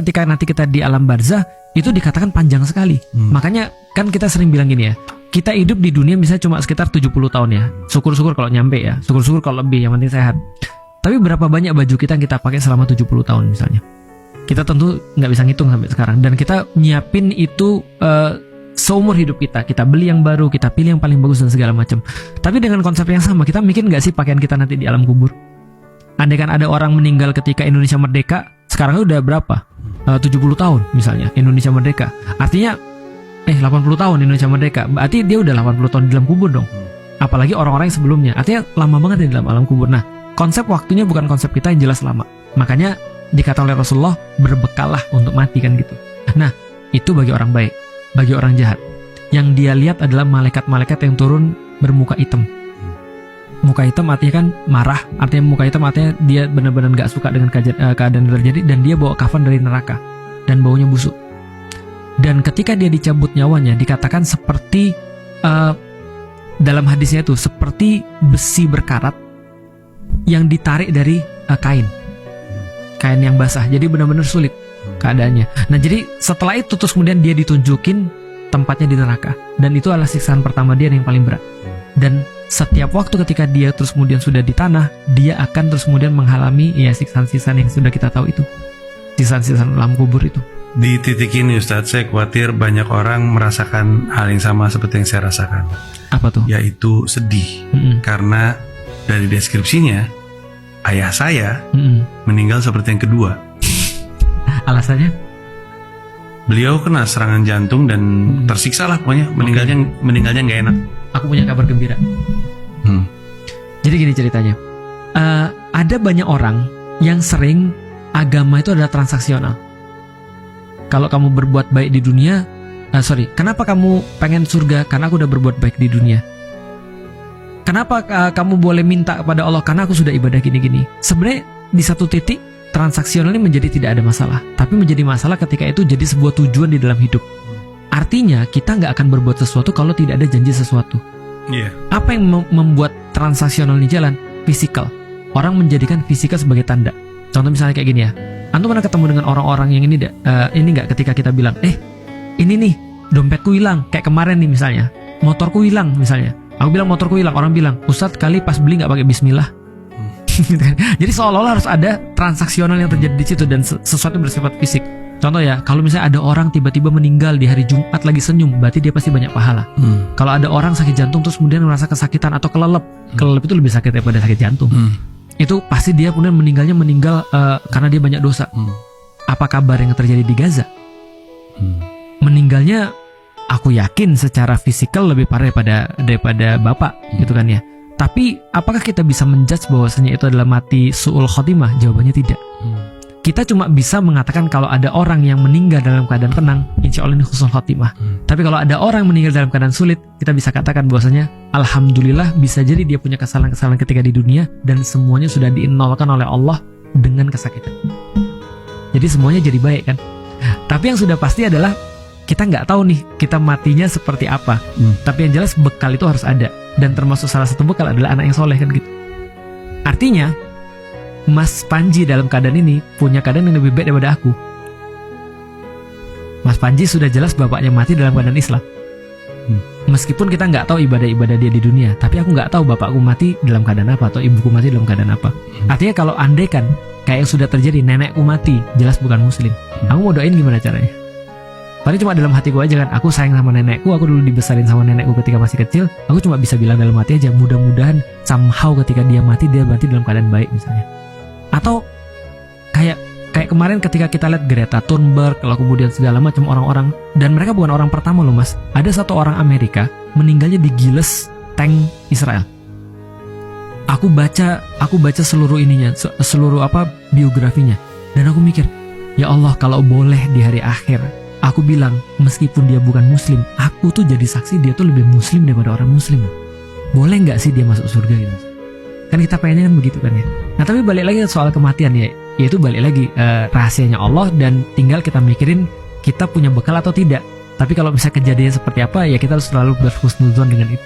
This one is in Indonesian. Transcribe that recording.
ketika nanti kita di alam barzah itu dikatakan panjang sekali. Makanya kan kita sering bilang gini ya, kita hidup di dunia misalnya cuma sekitar 70 tahun ya. Syukur-syukur kalau nyampe ya, syukur-syukur kalau lebih, yang penting sehat. Tapi berapa banyak baju kita yang kita pakai selama 70 tahun misalnya. Kita tentu nggak bisa ngitung sampai sekarang. Dan kita nyiapin itu seumur hidup kita. Kita beli yang baru, kita pilih yang paling bagus dan segala macam. Tapi dengan konsep yang sama, kita mikir nggak sih pakaian kita nanti di alam kubur? Andai kan ada orang meninggal ketika Indonesia merdeka, sekarang udah berapa? 70 tahun misalnya Indonesia merdeka. Artinya 80 tahun Indonesia merdeka. Berarti dia udah 80 tahun di dalam kubur dong. Apalagi orang-orang yang sebelumnya. Artinya lama banget di dalam alam kubur. Nah, konsep waktunya bukan konsep kita yang jelas lama. Makanya dikata oleh Rasulullah, berbekallah untuk mati kan gitu. Nah, itu bagi orang baik. Bagi orang jahat, yang dia lihat adalah malaikat-malaikat yang turun bermuka hitam. Muka hitam artinya kan marah. Artinya muka hitam artinya dia benar-benar gak suka dengan keadaan yang terjadi. Dan dia bawa kafan dari neraka dan baunya busuk. Dan ketika dia dicabut nyawanya, dikatakan seperti dalam hadisnya itu seperti besi berkarat yang ditarik dari kain yang basah. Jadi benar-benar sulit keadaannya. Nah, jadi setelah itu terus kemudian dia ditunjukin tempatnya di neraka, dan itu adalah siksaan pertama dia yang paling berat. Dan setiap waktu ketika dia terus kemudian sudah di tanah, dia akan terus kemudian mengalami ya siksaan-siksaan yang sudah kita tahu itu, siksaan-siksaan alam kubur itu. Di titik ini Ustadz, saya khawatir banyak orang merasakan hal yang sama seperti yang saya rasakan. Apa tuh? Yaitu sedih. Karena dari deskripsinya, ayah saya meninggal seperti yang kedua. Alasannya? Beliau kena serangan jantung dan tersiksa lah pokoknya. Meninggalnya nggak enak. Aku punya kabar gembira. Jadi gini ceritanya. Ada banyak orang yang sering agama itu adalah transaksional. Kalau kamu berbuat baik di dunia, kenapa kamu pengen surga? Karena aku udah berbuat baik di dunia. Kenapa kamu boleh minta kepada Allah? Karena aku sudah ibadah gini-gini. Sebenarnya di satu titik transaksional ini menjadi tidak ada masalah, tapi menjadi masalah ketika itu jadi sebuah tujuan di dalam hidup. Artinya kita nggak akan berbuat sesuatu kalau tidak ada janji sesuatu. Apa yang membuat transaksional ini jalan? Fisikal. Orang menjadikan fisikal sebagai tanda. Contoh misalnya kayak gini ya, antum pernah ketemu dengan orang-orang yang ini nggak, ketika kita bilang, ini nih dompetku hilang, kayak kemarin nih misalnya, motorku hilang misalnya. Aku bilang motorku hilang, orang bilang, Ustadz kali pas beli nggak pakai bismillah. Jadi seolah-olah harus ada transaksional yang terjadi di situ dan sesuatu bersifat fisik. Contoh ya, kalau misalnya ada orang tiba-tiba meninggal di hari Jumat lagi senyum, berarti dia pasti banyak pahala. Kalau ada orang sakit jantung terus kemudian merasa kesakitan atau kelelep itu lebih sakit daripada sakit jantung. Itu pasti dia kemudian meninggal karena dia banyak dosa. Apa kabar yang terjadi di Gaza? Meninggalnya aku yakin secara fisikal lebih parah daripada bapak, gitu kan ya. Tapi apakah kita bisa menjudge bahwasanya itu adalah mati su'ul khotimah? Jawabannya tidak. Kita cuma bisa mengatakan kalau ada orang yang meninggal dalam keadaan tenang, insya Allah ini husnul khotimah. Tapi kalau ada orang meninggal dalam keadaan sulit, kita bisa katakan bahwasanya alhamdulillah, bisa jadi dia punya kesalahan-kesalahan ketika di dunia dan semuanya sudah dinolkan oleh Allah dengan kesakitan. Jadi semuanya jadi baik kan. Tapi yang sudah pasti adalah kita nggak tahu nih kita matinya seperti apa. Tapi yang jelas bekal itu harus ada. Dan termasuk salah satu bekal adalah anak yang soleh kan gitu. Artinya Mas Panji dalam keadaan ini punya keadaan yang lebih baik daripada aku. Mas Panji sudah jelas bapaknya mati dalam keadaan Islam. Meskipun kita nggak tahu ibadah-ibadah dia di dunia, tapi aku nggak tahu bapakku mati dalam keadaan apa atau ibuku mati dalam keadaan apa. Artinya kalau andai kan kayak yang sudah terjadi, nenekku mati, jelas bukan muslim. Aku mau doain gimana caranya? Paling cuma dalam hatiku aja kan, aku sayang sama nenekku, aku dulu dibesarin sama nenekku ketika masih kecil. Aku cuma bisa bilang dalam hati aja, mudah-mudahan somehow ketika dia mati berarti dalam keadaan baik misalnya. Atau kayak kemarin ketika kita lihat Greta Thunberg, lalu kemudian segala macam orang-orang, dan mereka bukan orang pertama loh mas. Ada satu orang Amerika meninggalnya digiles tank Israel. Aku baca seluruh ininya, seluruh biografinya, dan aku mikir, ya Allah kalau boleh di hari akhir aku bilang, meskipun dia bukan muslim, aku tuh jadi saksi dia tuh lebih muslim daripada orang muslim. Boleh nggak sih dia masuk surga gitu? Kan kita pengennya kan begitu kan ya. Nah tapi balik lagi soal kematian ya, yaitu balik lagi rahasianya Allah dan tinggal kita mikirin kita punya bekal atau tidak. Tapi kalau misalnya kejadian seperti apa ya kita harus selalu berhusnuzon dengan itu.